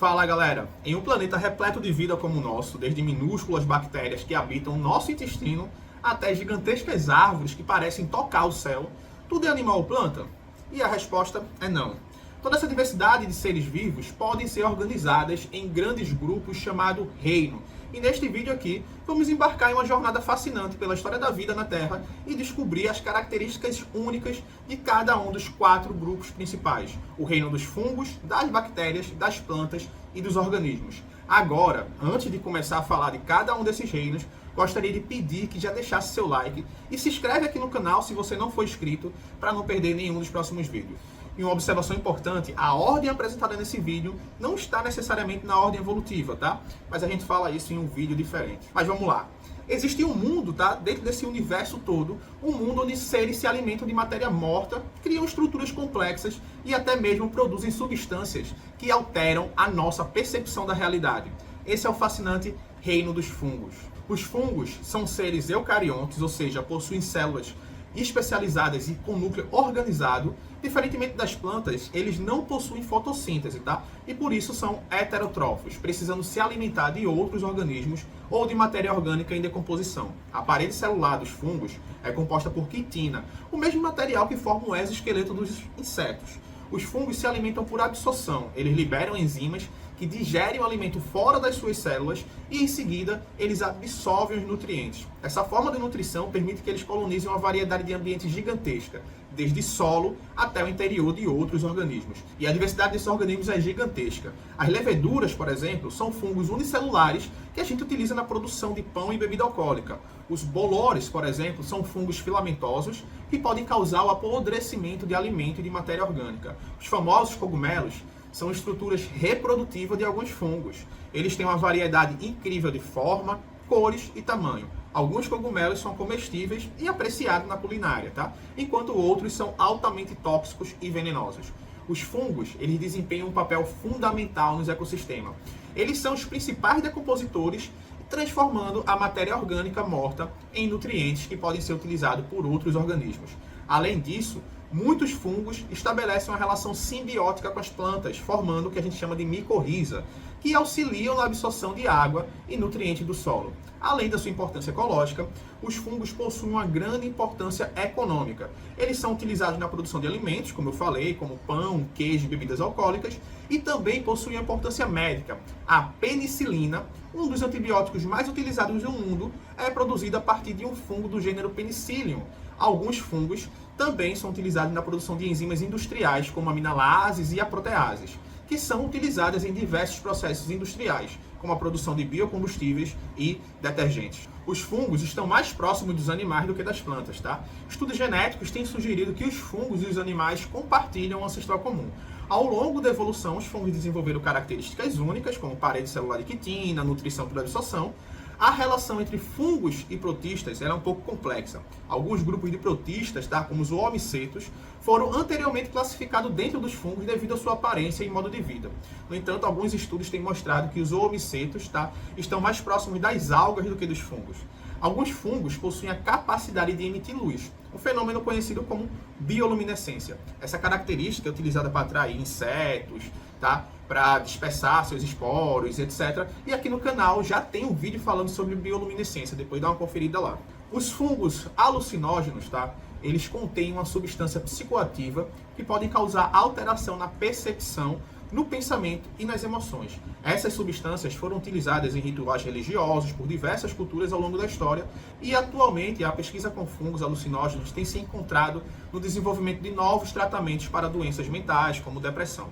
Fala galera, em um planeta repleto de vida como o nosso, desde minúsculas bactérias que habitam o nosso intestino até gigantescas árvores que parecem tocar o céu, tudo é animal ou planta? E a resposta é não. Toda essa diversidade de seres vivos podem ser organizadas em grandes grupos chamado reino. E neste vídeo aqui, vamos embarcar em uma jornada fascinante pela história da vida na Terra e descobrir as características únicas de cada um dos 4 grupos principais. O reino dos fungos, das bactérias, das plantas e dos organismos. Agora, antes de começar a falar de cada um desses reinos, gostaria de pedir que já deixasse seu like e se inscreve aqui no canal se você não for inscrito para não perder nenhum dos próximos vídeos. E uma observação importante, a ordem apresentada nesse vídeo não está necessariamente na ordem evolutiva, tá? Mas a gente fala isso em um vídeo diferente. Mas vamos lá. Existe um mundo, tá? Dentro desse universo todo, um mundo onde seres se alimentam de matéria morta, criam estruturas complexas e até mesmo produzem substâncias que alteram a nossa percepção da realidade. Esse é o fascinante reino dos fungos. Os fungos são seres eucariontes, ou seja, possuem células especializadas e com núcleo organizado. Diferentemente das plantas, eles não possuem fotossíntese, tá? E por isso são heterótrofos, precisando se alimentar de outros organismos ou de matéria orgânica em decomposição. A parede celular dos fungos é composta por quitina, o mesmo material que forma o exoesqueleto dos insetos. Os fungos se alimentam por absorção, eles liberam enzimas que digerem o alimento fora das suas células e, em seguida, eles absorvem os nutrientes. Essa forma de nutrição permite que eles colonizem uma variedade de ambientes gigantesca, desde solo até o interior de outros organismos. E a diversidade desses organismos é gigantesca. As leveduras, por exemplo, são fungos unicelulares que a gente utiliza na produção de pão e bebida alcoólica. Os bolores, por exemplo, são fungos filamentosos que podem causar o apodrecimento de alimento e de matéria orgânica. Os famosos cogumelos são estruturas reprodutivas de alguns fungos. Eles têm uma variedade incrível de forma, cores e tamanho. Alguns cogumelos são comestíveis e apreciados na culinária, tá? Enquanto outros são altamente tóxicos e venenosos. Os fungos, eles desempenham um papel fundamental nos ecossistemas. Eles são os principais decompositores, transformando a matéria orgânica morta em nutrientes que podem ser utilizados por outros organismos. Além disso, muitos fungos estabelecem uma relação simbiótica com as plantas, formando o que a gente chama de micorriza, que auxiliam na absorção de água e nutrientes do solo. Além da sua importância ecológica, os fungos possuem uma grande importância econômica. Eles são utilizados na produção de alimentos, como eu falei, como pão, queijo e bebidas alcoólicas, e também possuem importância médica. A penicilina, um dos antibióticos mais utilizados no mundo, é produzida a partir de um fungo do gênero Penicillium. Alguns fungos também são utilizados na produção de enzimas industriais, como aminalases e a proteases, que são utilizadas em diversos processos industriais, como a produção de biocombustíveis e detergentes. Os fungos estão mais próximos dos animais do que das plantas, tá? Estudos genéticos têm sugerido que os fungos e os animais compartilham um ancestral comum. Ao longo da evolução, os fungos desenvolveram características únicas, como parede celular de quitina, nutrição por absorção. A relação entre fungos e protistas era um pouco complexa. Alguns grupos de protistas, tá, como os oomicetos, foram anteriormente classificados dentro dos fungos devido à sua aparência e modo de vida. No entanto, alguns estudos têm mostrado que os oomicetos, tá, estão mais próximos das algas do que dos fungos. Alguns fungos possuem a capacidade de emitir luz, um fenômeno conhecido como bioluminescência. Essa característica é utilizada para atrair insetos, tá? Para dispersar seus esporos, etc. E aqui no canal já tem um vídeo falando sobre bioluminescência, depois dá uma conferida lá. Os fungos alucinógenos, tá? Eles contêm uma substância psicoativa que podem causar alteração na percepção, no pensamento e nas emoções. Essas substâncias foram utilizadas em rituais religiosos por diversas culturas ao longo da história e atualmente a pesquisa com fungos alucinógenos tem se encontrado no desenvolvimento de novos tratamentos para doenças mentais, como depressão.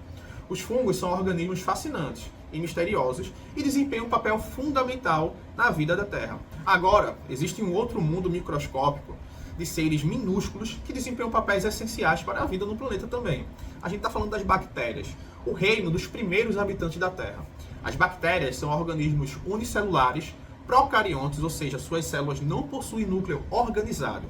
Os fungos são organismos fascinantes e misteriosos e desempenham um papel fundamental na vida da Terra. Agora, existe um outro mundo microscópico de seres minúsculos que desempenham papéis essenciais para a vida no planeta também. A gente está falando das bactérias, o reino dos primeiros habitantes da Terra. As bactérias são organismos unicelulares, procariontes, ou seja, suas células não possuem núcleo organizado.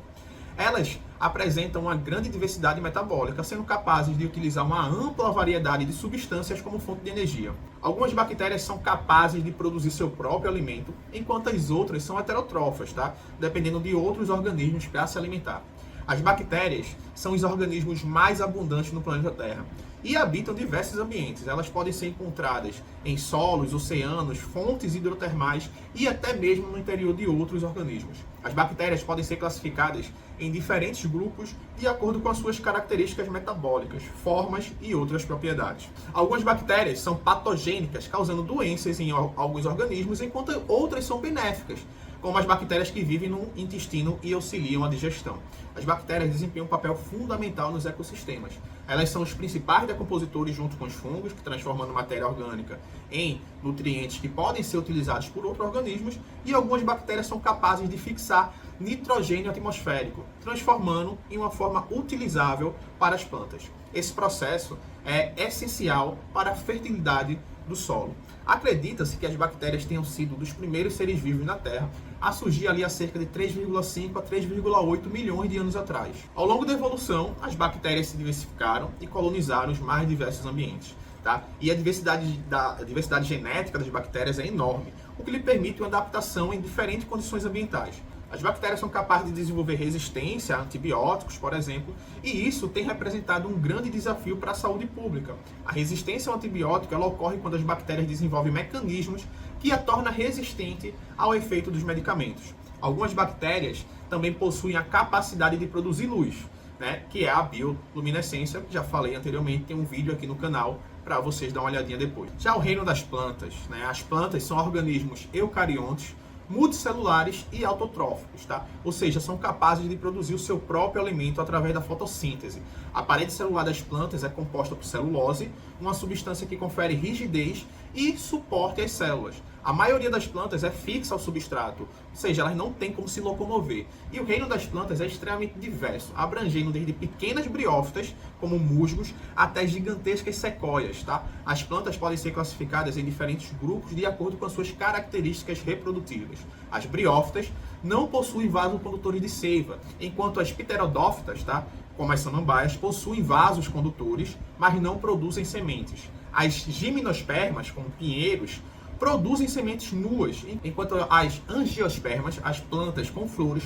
Elas apresentam uma grande diversidade metabólica, sendo capazes de utilizar uma ampla variedade de substâncias como fonte de energia. Algumas bactérias são capazes de produzir seu próprio alimento, enquanto as outras são heterótrofas, tá? Dependendo de outros organismos para se alimentar. As bactérias são os organismos mais abundantes no planeta Terra. e habitam diversos ambientes. Elas podem ser encontradas em solos, oceanos, fontes hidrotermais e até mesmo no interior de outros organismos. As bactérias podem ser classificadas em diferentes grupos de acordo com as suas características metabólicas, formas e outras propriedades. Algumas bactérias são patogênicas, causando doenças em alguns organismos, enquanto outras são benéficas, como as bactérias que vivem no intestino e auxiliam a digestão. As bactérias desempenham um papel fundamental nos ecossistemas. Elas são os principais decompositores junto com os fungos, que transformam matéria orgânica em nutrientes que podem ser utilizados por outros organismos, e algumas bactérias são capazes de fixar nitrogênio atmosférico, transformando em uma forma utilizável para as plantas. Esse processo é essencial para a fertilidade do solo. Acredita-se que as bactérias tenham sido dos primeiros seres vivos na Terra a surgir ali há cerca de 3,5 a 3,8 milhões de anos atrás. Ao longo da evolução, as bactérias se diversificaram e colonizaram os mais diversos ambientes. Tá? E a diversidade genética das bactérias é enorme, o que lhe permite uma adaptação em diferentes condições ambientais. As bactérias são capazes de desenvolver resistência a antibióticos, por exemplo, e isso tem representado um grande desafio para a saúde pública. A resistência ao antibiótico ela ocorre quando as bactérias desenvolvem mecanismos que a torna resistente ao efeito dos medicamentos. Algumas bactérias também possuem a capacidade de produzir luz, né, que é a bioluminescência, que já falei anteriormente, tem um vídeo aqui no canal para vocês dar uma olhadinha depois. Já o reino das plantas, né, as plantas são organismos eucariontes, multicelulares e autotróficos, tá? Ou seja, são capazes de produzir o seu próprio alimento através da fotossíntese. A parede celular das plantas é composta por celulose, uma substância que confere rigidez e suporte às células. A maioria das plantas é fixa ao substrato, ou seja, elas não têm como se locomover. E o reino das plantas é extremamente diverso, abrangendo desde pequenas briófitas, como musgos, até gigantescas sequoias, tá? As plantas podem ser classificadas em diferentes grupos de acordo com as suas características reprodutivas. As briófitas não possuem vasocondutores de seiva, enquanto as pterodófitas, tá? Como as samambaias, possuem vasos condutores, mas não produzem sementes. As gimnospermas, como pinheiros, produzem sementes nuas, enquanto as angiospermas, as plantas com flores,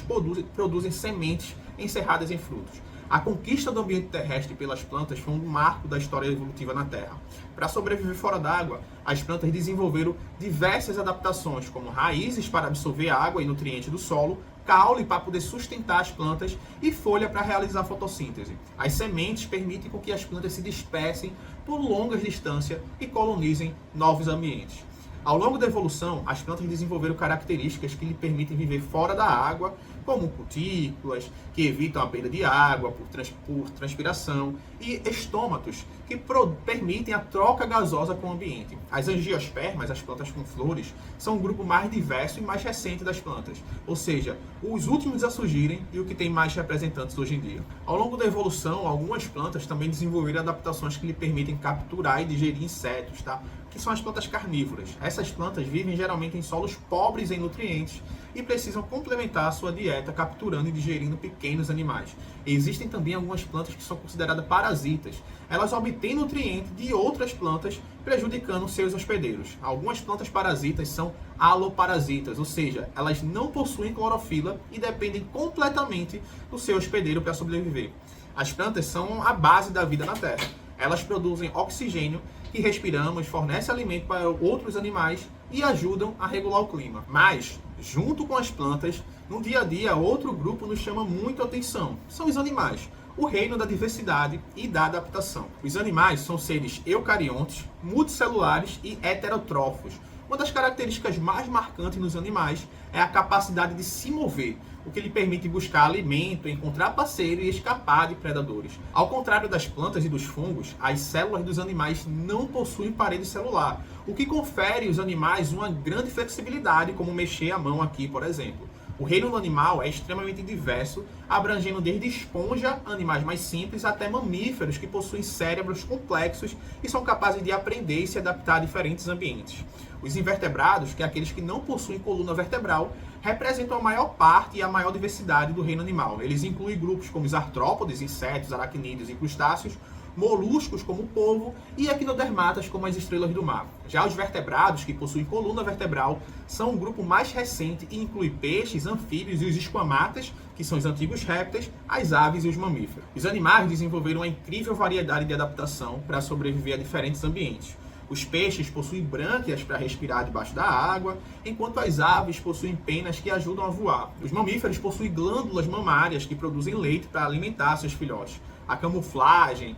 produzem sementes encerradas em frutos. A conquista do ambiente terrestre pelas plantas foi um marco da história evolutiva na Terra. Para sobreviver fora d'água, as plantas desenvolveram diversas adaptações, como raízes para absorver água e nutrientes do solo, caule para poder sustentar as plantas e folha para realizar a fotossíntese. As sementes permitem com que as plantas se dispersem por longas distâncias e colonizem novos ambientes. Ao longo da evolução, as plantas desenvolveram características que lhe permitem viver fora da água, como cutículas, que evitam a perda de água por transpiração, e estômatos, que permitem a troca gasosa com o ambiente. As angiospermas, as plantas com flores, são um grupo mais diverso e mais recente das plantas, ou seja, os últimos a surgirem e o que tem mais representantes hoje em dia. Ao longo da evolução, algumas plantas também desenvolveram adaptações que lhe permitem capturar e digerir insetos, tá? Que são as plantas carnívoras. Essas plantas vivem geralmente em solos pobres em nutrientes e precisam complementar a sua dieta capturando e digerindo pequenos animais. E existem também algumas plantas que são consideradas parasitas. Elas obtêm nutrientes de outras plantas, prejudicando seus hospedeiros. Algumas plantas parasitas são aloparasitas, ou seja, elas não possuem clorofila e dependem completamente do seu hospedeiro para sobreviver. As plantas são a base da vida na Terra. Elas produzem oxigênio que respiramos, fornecem alimento para outros animais e ajudam a regular o clima. Mas, junto com as plantas, no dia a dia, outro grupo nos chama muito a atenção. São os animais, o reino da diversidade e da adaptação. Os animais são seres eucariontes, multicelulares e heterotrófos. Uma das características mais marcantes nos animais é a capacidade de se mover, o que lhe permite buscar alimento, encontrar parceiro e escapar de predadores. Ao contrário das plantas e dos fungos, as células dos animais não possuem parede celular, o que confere aos animais uma grande flexibilidade, como mexer a mão aqui, por exemplo. O reino do animal é extremamente diverso, abrangendo desde esponja, animais mais simples, até mamíferos que possuem cérebros complexos e são capazes de aprender e se adaptar a diferentes ambientes. Os invertebrados, que é aqueles que não possuem coluna vertebral, representam a maior parte e a maior diversidade do reino animal. Eles incluem grupos como os artrópodes, insetos, aracnídeos e crustáceos, moluscos como o polvo e equinodermatas como as estrelas do mar. Já os vertebrados, que possuem coluna vertebral, são um grupo mais recente e inclui peixes, anfíbios e os esquamatas, que são os antigos répteis, as aves e os mamíferos. Os animais desenvolveram uma incrível variedade de adaptação para sobreviver a diferentes ambientes. Os peixes possuem brânquias para respirar debaixo da água, enquanto as aves possuem penas que ajudam a voar. Os mamíferos possuem glândulas mamárias que produzem leite para alimentar seus filhotes. A camuflagem,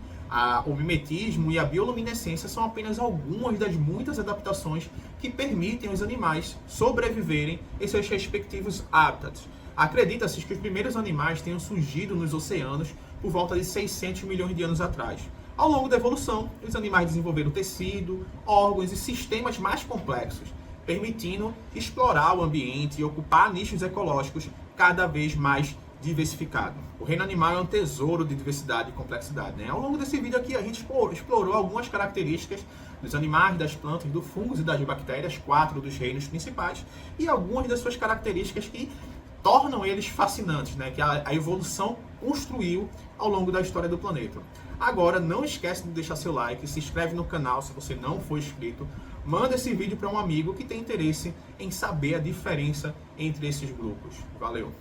o mimetismo e a bioluminescência são apenas algumas das muitas adaptações que permitem aos animais sobreviverem em seus respectivos hábitats. Acredita-se que os primeiros animais tenham surgido nos oceanos por volta de 600 milhões de anos atrás. Ao longo da evolução, os animais desenvolveram tecido, órgãos e sistemas mais complexos, permitindo explorar o ambiente e ocupar nichos ecológicos cada vez mais diversificados. O reino animal é um tesouro de diversidade e complexidade, né? Ao longo desse vídeo aqui, a gente explorou algumas características dos animais, das plantas, dos fungos e das bactérias, 4 dos reinos principais, e algumas das suas características que tornam eles fascinantes, né? Que a evolução construiu ao longo da história do planeta. Agora, não esquece de deixar seu like, se inscreve no canal se você não for inscrito, manda esse vídeo para um amigo que tem interesse em saber a diferença entre esses grupos. Valeu!